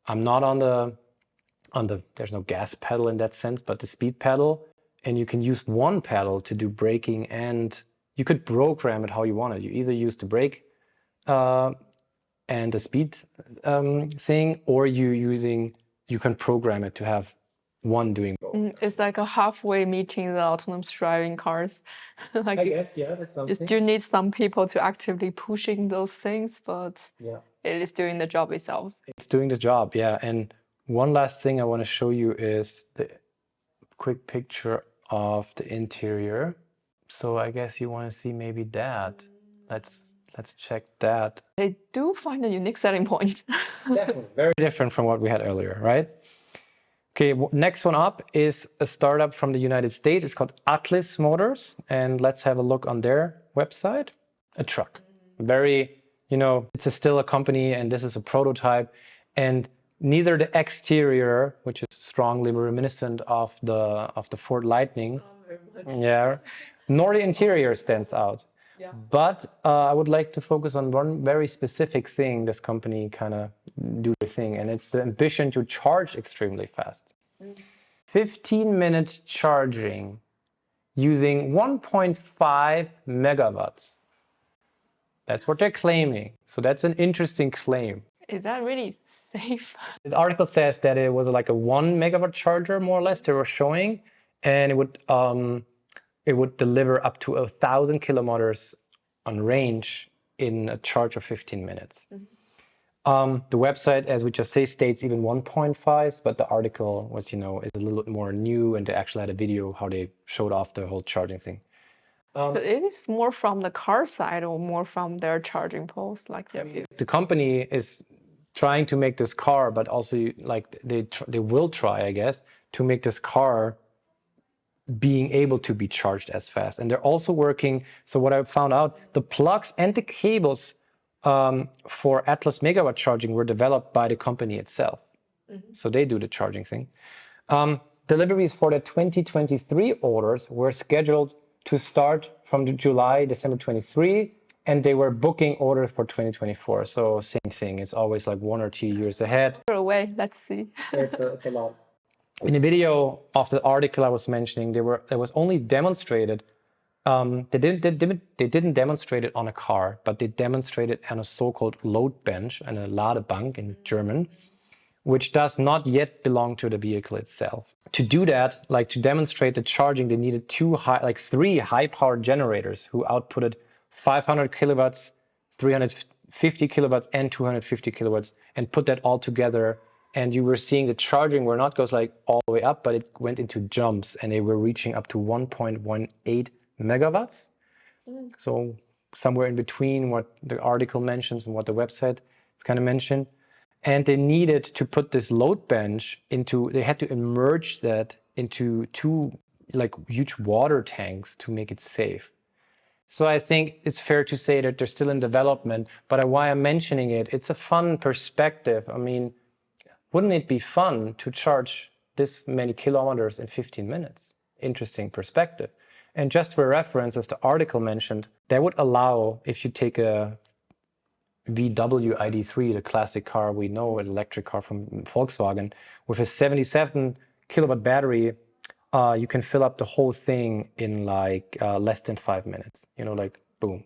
I'm not on the, there's no gas pedal in that sense, but the speed pedal, and you can use one pedal to do braking, and you could program it how you want it. You either use the brake and the speed thing, or you can program it to have one doing both. It's like a halfway meeting the autonomous driving cars. Like I guess, yeah, that's you something. still need some people to actively pushing those things, but Yeah. it is doing the job itself. It's doing the job, yeah. And one last thing I want to show you is the quick picture of the interior. So I guess you want to see maybe that. Let's check that. They do find a unique selling point. Definitely. Very different from what we had earlier, right? Okay, next one up is a startup from the United States. It's called Atlis Motors, and let's have a look on their website. A truck. Very, you know, it's still a company, and this is a prototype, and neither the exterior, which is strongly reminiscent of the Ford Lightning, yeah, nor the interior stands out. Yeah. But I would like to focus on one very specific thing this company kind of do the thing, and it's the ambition to charge extremely fast. 15 minutes charging using 1.5 megawatts. That's what they're claiming. So that's an interesting claim. Is that really safe? The article says that it was like a 1 megawatt charger, more or less, they were showing, and it would deliver up to 1,000 kilometers on range in a charge of 15 minutes. The website, as we just say, states even 1.5, but the article was, you know, is a little bit more new, and they actually had a video how they showed off the whole charging thing. So it is more from the car side or more from their charging posts, like the company is trying to make this car, but also like they will try, I guess, to make this car being able to be charged as fast. And they're also working, so what I found out, the plugs and the cables for Atlis megawatt charging were developed by the company itself. So they do the charging thing. Deliveries for the 2023 orders were scheduled to start from December 23, and they were booking orders for 2024. So same thing, it's always like 1 or 2 years ahead. away. Let's see. It's a lot. In the video of the article I was mentioning, there was only demonstrated. They didn't demonstrate it on a car, but they demonstrated on a so-called load bench and a Ladebank in German, which does not yet belong to the vehicle itself. To do that, like to demonstrate the charging, they needed three high-powered generators who outputted 500 kilowatts, 350 kilowatts, and 250 kilowatts, and put that all together. And you were seeing the charging where not goes like all the way up, but it went into jumps, and they were reaching up to 1.18 megawatts. So somewhere in between what the article mentions and what the website is kind of mentioned. And they needed to put this load bench they had to immerse that into two like huge water tanks to make it safe. So I think it's fair to say that they're still in development, but why I'm mentioning it, it's a fun perspective. I mean, wouldn't it be fun to charge this many kilometers in 15 minutes? Interesting perspective. And just for reference, as the article mentioned, that would allow, if you take a VW ID3, the classic car we know, an electric car from Volkswagen, with a 77 kilowatt battery, you can fill up the whole thing in like less than 5 minutes. You know, like boom.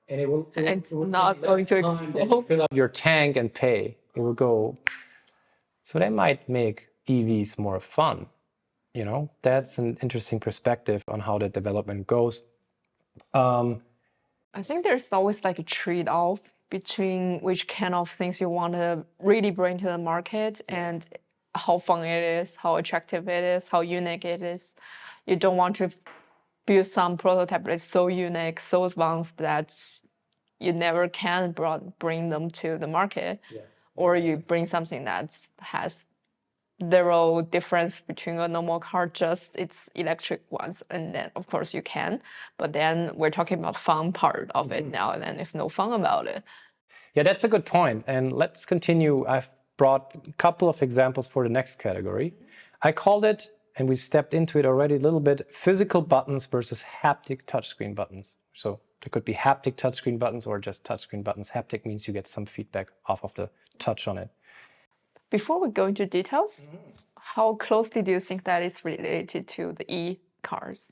And it will not going to explode. Fill up your tank and pay. It will go. So that might make EVs more fun. You know, that's an interesting perspective on how the development goes. I think there's always like a trade-off between which kind of things you want to really bring to the market and how fun it is, how attractive it is, how unique it is. You don't want to build some prototype that's so unique, so advanced that you never can bring them to the market, or you bring something that has zero difference between a normal car, just its electric ones, and then of course you can, but then we're talking about fun part of it now, and then there's no fun about it. Yeah, that's a good point. And let's continue. I've brought a couple of examples for the next category. I called it, and we stepped into it already a little bit, physical buttons versus haptic touchscreen buttons. So there could be haptic touchscreen buttons or just touchscreen buttons. Haptic means you get some feedback off of the touch on it. Before we go into details, how closely do you think that is related to the e-cars?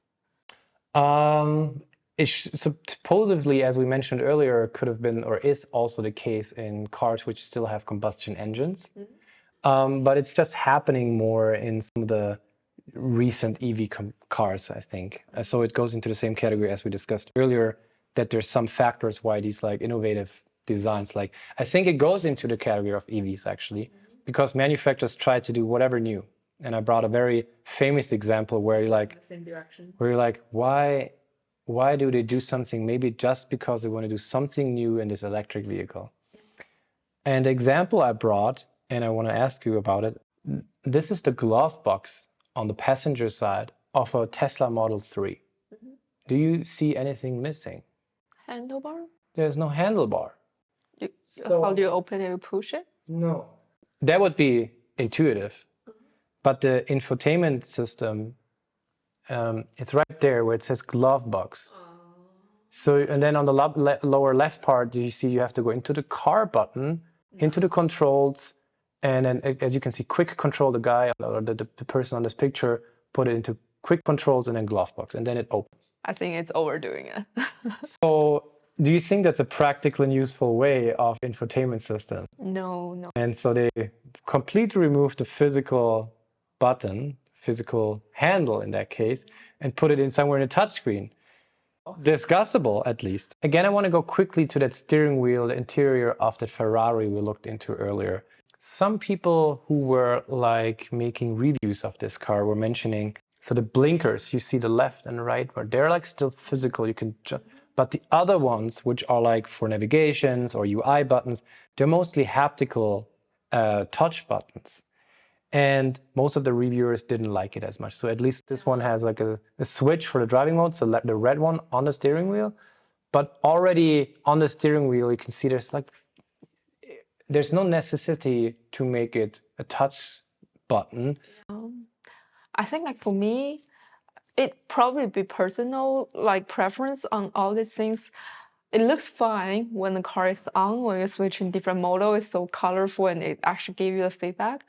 Supposedly, as we mentioned earlier, could have been or is also the case in cars which still have combustion engines. But it's just happening more in some of the recent EV cars, I think. So it goes into the same category as we discussed earlier, that there's some factors why these like innovative designs, like I think it goes into the category of EVs actually, because manufacturers try to do whatever new. And I brought a very famous example where you're like, why do they do something? Maybe just because they want to do something new in this electric vehicle. And the example I brought, and I want to ask you about it, this is the glove box on the passenger side of a Tesla Model 3. Do you see anything missing? Handlebar? There's no handlebar. How do you open it or push it? No. That would be intuitive. But the infotainment system, it's right there where it says Glovebox. So, and then on the lower left part, you see you have to go into the car button, into the controls, and then as you can see, quick control the guy or the person on this picture, put it into quick controls and then Glovebox, and then it opens. I think it's overdoing it. So do you think that's a practical and useful way of infotainment system? No. And so they completely removed the physical button, physical handle in that case, and put it in somewhere in a touchscreen. Discussable, at least. Again, I want to go quickly to that steering wheel, the interior of the Ferrari we looked into earlier. Some people who were like making reviews of this car were mentioning, so the blinkers, you see the left and right, where they're like still physical, you can just, but the other ones, which are like for navigations or UI buttons, they're mostly haptical touch buttons. And most of the reviewers didn't like it as much. So at least this one has like a switch for the driving mode, so the red one on the steering wheel. But already on the steering wheel, you can see there's no necessity to make it a touch button. I think like for me, it probably be personal like preference on all these things. It looks fine when the car is on, when you switch in different model, it's so colorful and it actually gives you the feedback.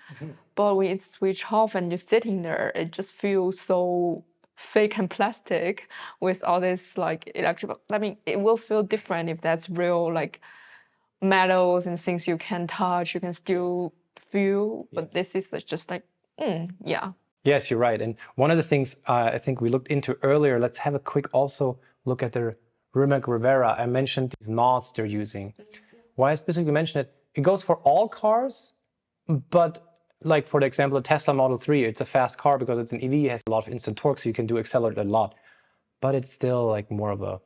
But when it's switched off and you're sitting there, it just feels so fake and plastic with all this like electric. I mean, it will feel different if that's real like metals and things you can touch, you can still feel. But this is just like, yeah. Yes, you're right. And one of the things I think we looked into earlier, let's have a quick also look at the Rimac Nevera. I mentioned these nods they're using. Why I specifically mention it? It goes for all cars, but like for the example, the Tesla Model 3, it's a fast car because it's an EV, it has a lot of instant torque, so you can do accelerate a lot. But it's still like more of a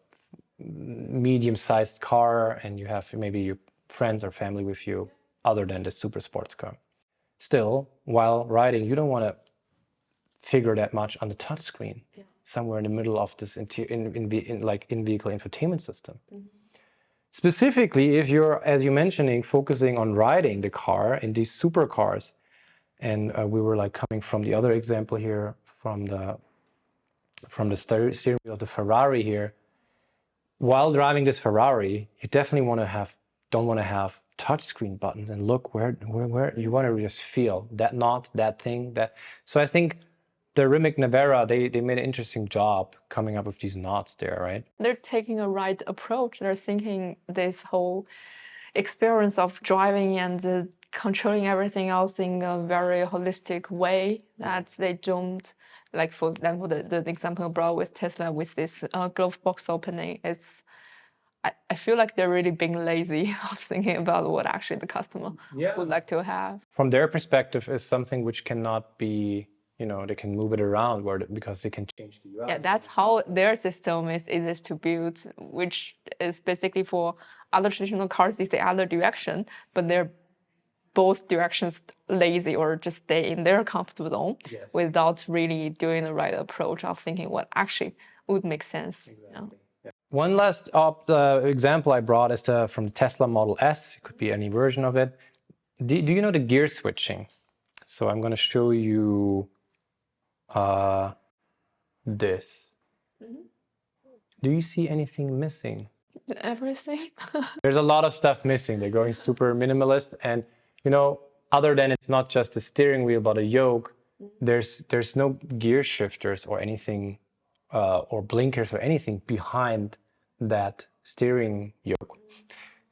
medium-sized car, and you have maybe your friends or family with you other than the super sports car. Still, while riding, you don't want to figure that much on the touchscreen, somewhere in the middle of this in-vehicle infotainment system. Specifically, if you're, as you're mentioning, focusing on riding the car in these supercars, and we were like coming from the other example here, from the steering wheel of the Ferrari here. While driving this Ferrari, you definitely don't want to have touchscreen buttons and look where you want to just feel that knot, that thing, that. So I think the Rimac Nevera, they made an interesting job coming up with these knots there, right? They're taking a right approach. They're thinking this whole experience of driving and controlling everything else in a very holistic way, that they don't, like for example, the example I brought with Tesla with this glove box opening, I feel like they're really being lazy of thinking about what actually the customer would like to have. From their perspective, is something which cannot be, they can move it around because they can change the UI. Yeah, that's how their system is easy to build, which is basically for other traditional cars is the other direction, but they're both directions lazy or just stay in their comfort zone without really doing the right approach of thinking what actually would make sense. Exactly. Yeah. One last example I brought is from the Tesla Model S. It could be any version of it. Do you know the gear switching? So I'm going to show you this. Do you see anything missing? Everything. There's a lot of stuff missing. They're going super minimalist, and other than it's not just a steering wheel but a yoke, there's no gear shifters or anything or blinkers or anything behind that steering yoke.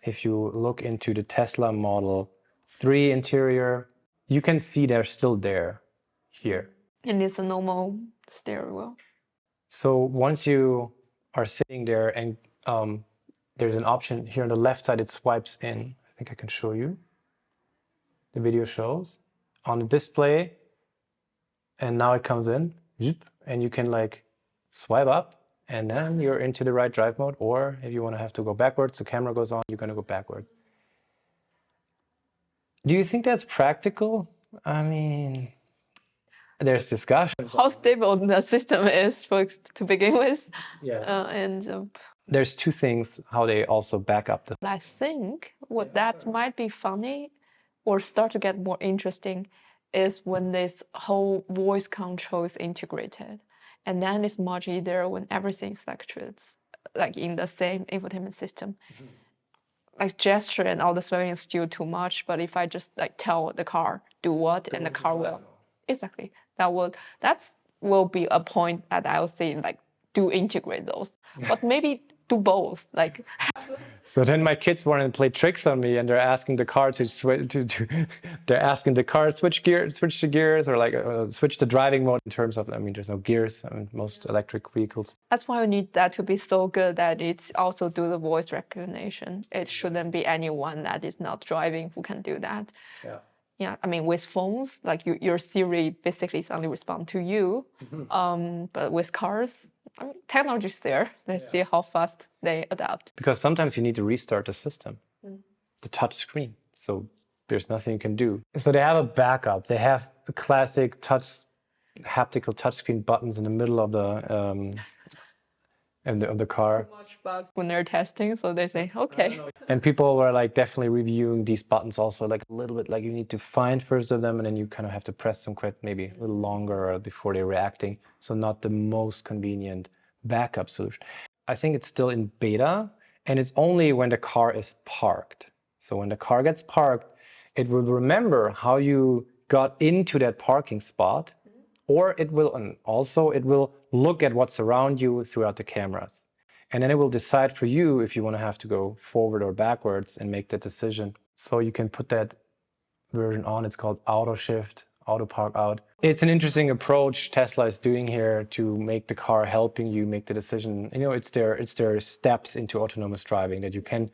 If you look into the Tesla Model 3 interior, you can see they're still there here. And it's a normal steering wheel. So once you are sitting there and there's an option here on the left side, it swipes in. I think I can show you. The video shows on the display, and now it comes in, and you can like swipe up, and then you're into the right drive mode. Or if you want to have to go backwards, the camera goes on, you're going to go backwards. Do you think that's practical? I mean, there's discussion. How stable the system is to begin with. Yeah. There's two things how they also back up the. I think what that might be funny or start to get more interesting is when this whole voice control is integrated. And then it's much easier when everything's like in the same infotainment system. Like gesture and all the swiping is still too much, but if I just like tell the car do what, and the car will. Exactly. That will be a point that I'll say like do integrate those. But maybe do both. Like so then my kids want to play tricks on me, and they're asking the car to switch they're asking the car switch the gears, or like switch the driving mode in terms of, there's no gears in most electric vehicles. That's why we need that to be so good that it also do the voice recognition. It shouldn't be anyone that is not driving who can do that. Yeah, with phones, like your Siri basically only respond to you. But with cars, technology's there. Let's see how fast they adapt. Because sometimes you need to restart the system, the touch screen. So there's nothing you can do. So they have a backup. They have the classic haptical touchscreen buttons in the middle of the of the car. Too much bugs when they're testing, so they say, okay. And people were like definitely reviewing these buttons also, like a little bit like you need to find first of them, and then you kind of have to press them quite maybe a little longer before they're reacting. So not the most convenient backup solution. I think it's still in beta, and it's only when the car is parked. So when the car gets parked, it will remember how you got into that parking spot, or it will look at what's around you throughout the cameras. And then it will decide for you if you want to have to go forward or backwards and make that decision. So you can put that version on. It's called auto shift, auto park out. It's an interesting approach Tesla is doing here to make the car helping you make the decision. It's their steps into autonomous driving, that you can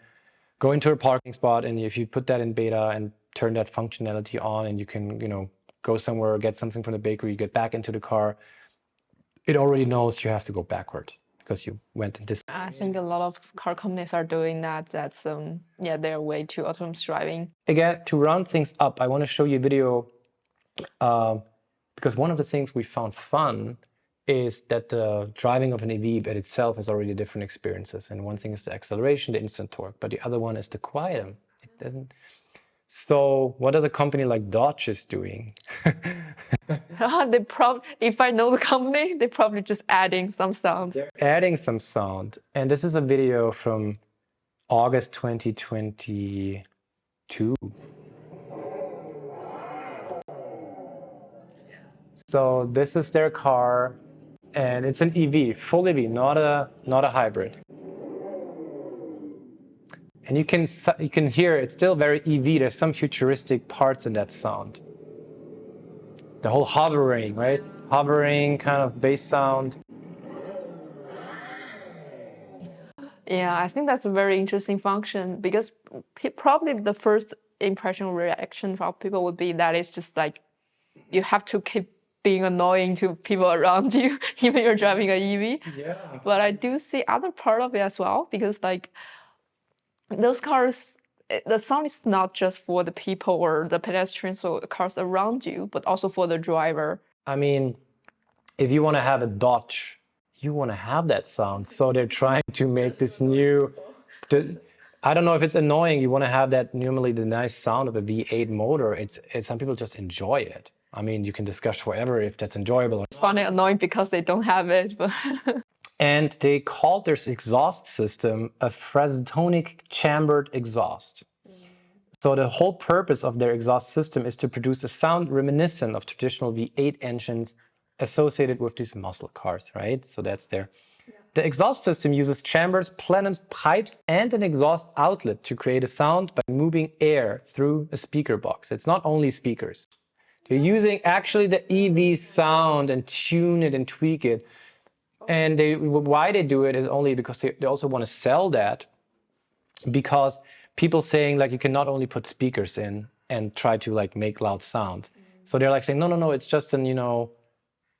go into a parking spot, and if you put that in beta and turn that functionality on, and you can, go somewhere, get something from the bakery, get back into the car, it already knows you have to go backward because you went in this. I think a lot of car companies are doing that. That's their way to autonomous driving. Again, to round things up, I want to show you a video because one of the things we found fun is that the driving of an EV at itself is already different experiences. And one thing is the acceleration, the instant torque, but the other one is the quiet. It doesn't. So what does a company like Dodge is doing? If I know the company, they're probably just adding some sound. They're adding some sound. And this is a video from August 2022. So this is their car, and it's an EV, full EV, not a hybrid. And you can hear it's still very EV. There's some futuristic parts in that sound. The whole hovering, right? Hovering kind of bass sound. Yeah, I think that's a very interesting function because probably the first impression reaction from people would be that it's just like you have to keep being annoying to people around you, even you're driving an EV. Yeah. But I do see other part of it as well because like those cars, the sound is not just for the people or the pedestrians or the cars around you, but also for the driver. I mean, if you want to have a Dodge, you want to have that sound. So they're trying to make this new. I don't know if it's annoying. You want to have that normally the nice sound of a V8 motor. It's some people just enjoy it. I mean, you can discuss forever if that's enjoyable. It's funny annoying because they don't have it, but. And they called their exhaust system a frasitonic chambered exhaust. So the whole purpose of their exhaust system is to produce a sound reminiscent of traditional V8 engines associated with these muscle cars, right? So that's there. The exhaust system uses chambers, plenums, pipes, and an exhaust outlet to create a sound by moving air through a speaker box. It's not only speakers. They're using actually the EV sound and tune it and tweak it. And why they do it is only because they also want to sell that, because people saying like you can not only put speakers in and try to like make loud sound. So they're like saying, no, it's just an,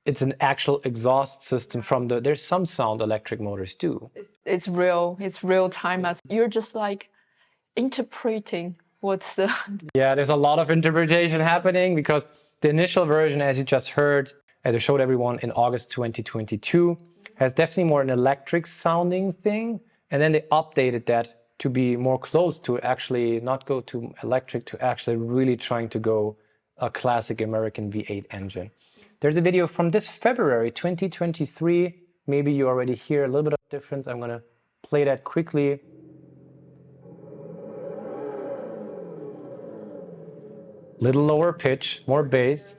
it's an actual exhaust system from there's some sound electric motors do. It's real time as you're just like interpreting what's the. Yeah, there's a lot of interpretation happening because the initial version, as you just heard, as I showed everyone in August 2022, has definitely more an electric sounding thing. And then they updated that to be more close to actually not go to electric, to actually really trying to go a classic American V8 engine. There's a video from this February 2023. Maybe you already hear a little bit of difference. I'm going to play that quickly. Little lower pitch, more bass.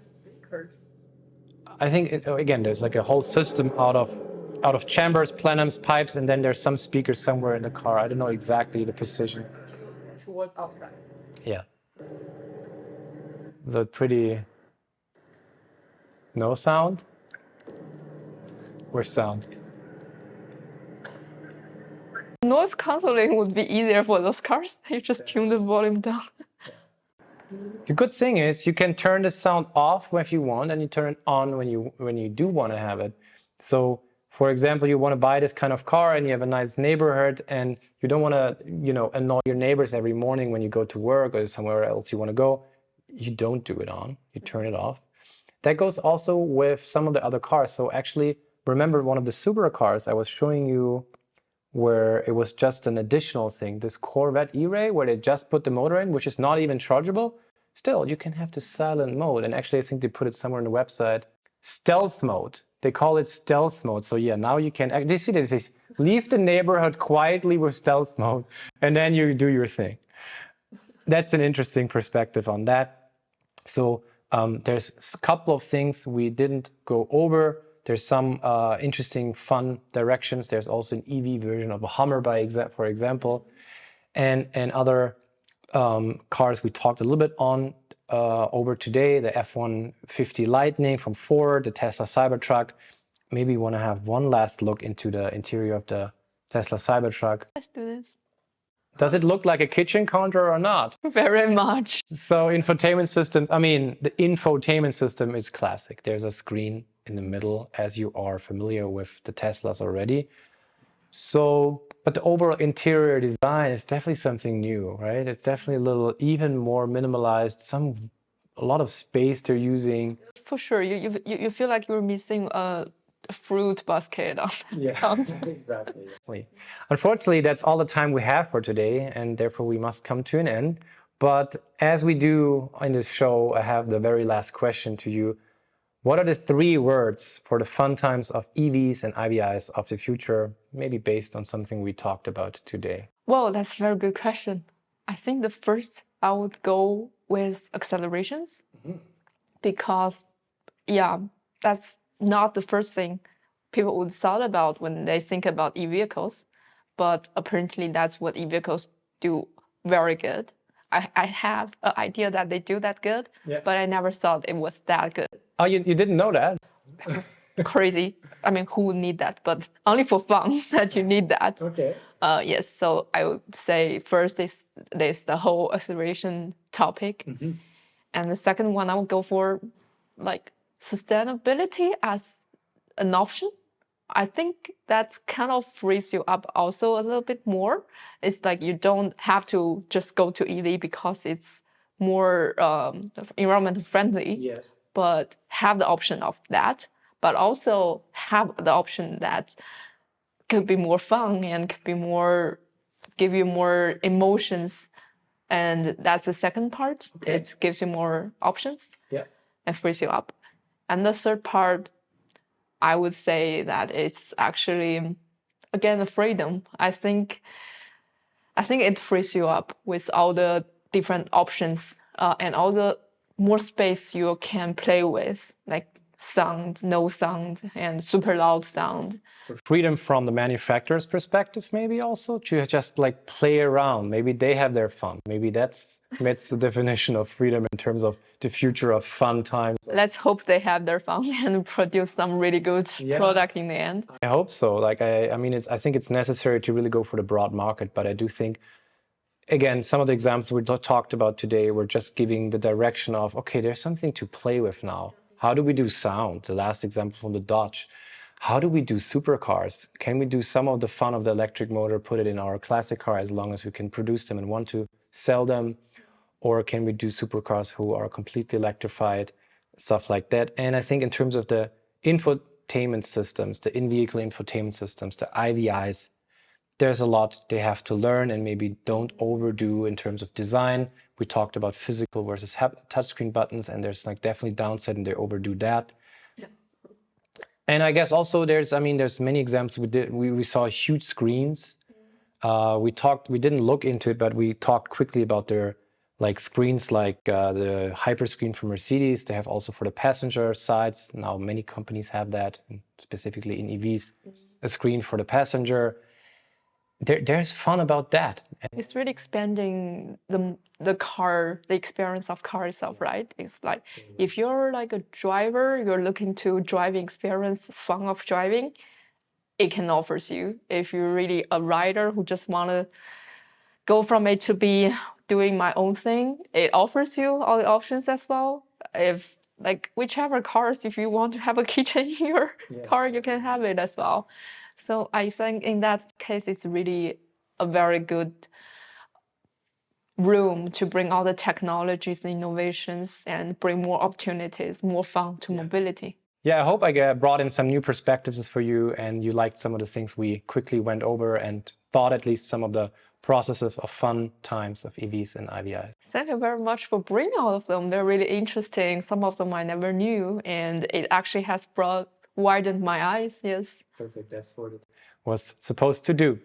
I think, again, there's like a whole system out of chambers, plenums, pipes, and then there's some speakers somewhere in the car. I don't know exactly the precision. Towards outside. Yeah. The pretty... No sound? Where's sound? Noise cancelling would be easier for those cars. You just tune the volume down. The good thing is you can turn the sound off if you want, and you turn it on when you do want to have it. So, for example, you want to buy this kind of car and you have a nice neighborhood and you don't want to, annoy your neighbors every morning when you go to work or somewhere else you want to go. You don't do it on, you turn it off. That goes also with some of the other cars. So actually, remember one of the supercars I was showing you where it was just an additional thing, this Corvette E-Ray, where they just put the motor in, which is not even chargeable. Still, you can have the silent mode. And actually, I think they put it somewhere on the website. Stealth mode. They call it stealth mode. So yeah, now you can, they see this, it says, leave the neighborhood quietly with stealth mode, and then you do your thing. That's an interesting perspective on that. So there's a couple of things we didn't go over. There's some interesting, fun directions. There's also an EV version of a Hummer, for example, and other cars we talked a little bit on over today. The F-150 Lightning from Ford, the Tesla Cybertruck. Maybe you want to have one last look into the interior of the Tesla Cybertruck. Let's do this. Does it look like a kitchen counter or not? Very much. So infotainment system, the infotainment system is classic. There's a screen in the middle, as you are familiar with the Teslas already. So, but the overall interior design is definitely something new, right? It's definitely a little even more minimalized, a lot of space they're using. For sure, you feel like you're missing a fruit basket on the counter. Exactly. Unfortunately, that's all the time we have for today, and therefore we must come to an end. But as we do in this show, I have the very last question to you. What are the 3 words for the fun times of EVs and IVIs of the future, maybe based on something we talked about today? Well, that's a very good question. I think the first I would go with accelerations, because, yeah, that's not the first thing people would thought about when they think about e-vehicles, but apparently that's what e-vehicles do very good. I have an idea that they do that good, but I never thought it was that good. Oh, you didn't know that? crazy. I mean, who would need that? But only for fun that you need that. Okay. Yes, so I would say first is there's the whole acceleration topic. And the second one, I would go for like sustainability as an option. I think that's kind of frees you up also a little bit more. It's like you don't have to just go to EV because it's more environmental friendly. Yes. But have the option of that, but also have the option that could be more fun and could be more, give you more emotions. And that's the second part. Okay. It gives you more options. Yeah. And frees you up. And the third part, I would say that it's actually, again, the freedom. I think it frees you up with all the different options and all the more space you can play with, like sound, no sound, and super loud sound. So freedom from the manufacturer's perspective, maybe also to just like play around. Maybe they have their fun. Maybe that's the definition of freedom in terms of the future of fun times. Let's hope they have their fun and produce some really good product in the end. I hope so. Like I mean, I think it's necessary to really go for the broad market, but I do think, again, some of the examples we talked about today were just giving the direction of, okay, there's something to play with now. How do we do sound? The last example from the Dodge. How do we do supercars? Can we do some of the fun of the electric motor, put it in our classic car as long as we can produce them and want to sell them? Or can we do supercars who are completely electrified, stuff like that? And I think in terms of the infotainment systems, the in-vehicle infotainment systems, the IVIs, there's a lot they have to learn and maybe don't overdo in terms of design. We talked about physical versus touchscreen buttons, and there's like definitely downside and they overdo that. Yeah. And I guess also there's many examples we saw huge screens. We didn't look into it, but we talked quickly about their like screens like the hyperscreen for Mercedes. They have also for the passenger sides. Now many companies have that, specifically in EVs, a screen for the passenger. There's fun about that. It's really expanding the car, the experience of car itself, right? It's like if you're like a driver, you're looking to driving experience, fun of driving, it can offer you. If you're really a rider who just want to go from A to B, doing my own thing, it offers you all the options as well. If like whichever cars, if you want to have a kitchen in your car, you can have it as well. So I think in that case, it's really a very good room to bring all the technologies and innovations and bring more opportunities, more fun to mobility. Yeah, I hope I brought in some new perspectives for you and you liked some of the things we quickly went over and thought at least some of the processes of fun times of EVs and IVIs. Thank you very much for bringing all of them. They're really interesting. Some of them I never knew, and it actually has widened my eyes. Yes. Perfect. That's what it was supposed to do.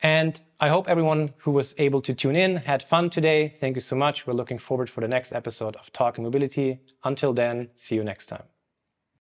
And I hope everyone who was able to tune in had fun today. Thank you so much. We're looking forward for the next episode of Talking Mobility. Until then, see you next time.